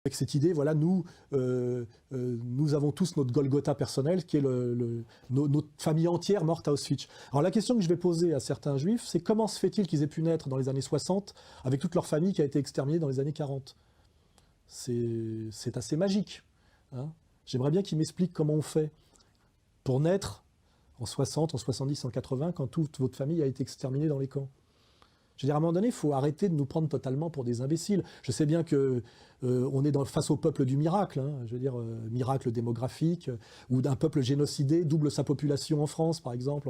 Avec cette idée, voilà, nous avons tous notre Golgotha personnel, qui est notre famille entière morte à Auschwitz. Alors la question que je vais poser à certains juifs, c'est comment se fait-il qu'ils aient pu naître dans les années 60 avec toute leur famille qui a été exterminée dans les années 40 ? C'est assez magique. Hein. J'aimerais bien qu'ils m'expliquent comment on fait pour naître en 60, en 70, en 80, quand toute votre famille a été exterminée dans les camps. Je veux dire, à un moment donné, il faut arrêter de nous prendre totalement pour des imbéciles. Je sais bien que on est face au peuple du miracle, hein, je veux dire, miracle démographique, ou d'un peuple génocidé, double sa population en France, par exemple,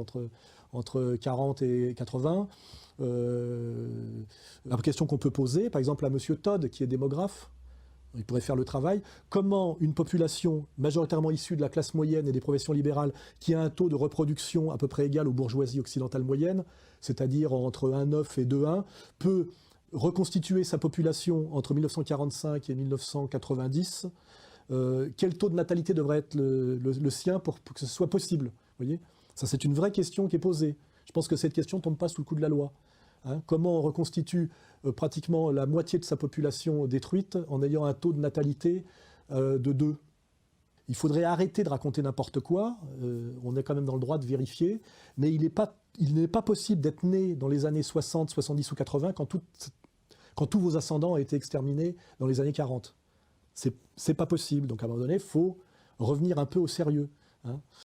entre 40 et 80. La question qu'on peut poser, par exemple, à Monsieur Todd, qui est démographe, il pourrait faire le travail. Comment une population majoritairement issue de la classe moyenne et des professions libérales, qui a un taux de reproduction à peu près égal aux bourgeoisies occidentales moyennes, c'est-à-dire entre 1,9 et 2,1, peut reconstituer sa population entre 1945 et 1990 ? Quel taux de natalité devrait être le sien pour que ce soit possible ? Vous voyez ? Ça, c'est une vraie question qui est posée. Je pense que cette question ne tombe pas sous le coup de la loi. Hein, comment on reconstitue pratiquement la moitié de sa population détruite en ayant un taux de natalité de 2 ? Il faudrait arrêter de raconter n'importe quoi, on est quand même dans le droit de vérifier, mais il n'est pas possible d'être né dans les années 60, 70 ou 80 quand tous vos ascendants ont été exterminés dans les années 40. C'est pas possible, donc à un moment donné, il faut revenir un peu au sérieux. Hein.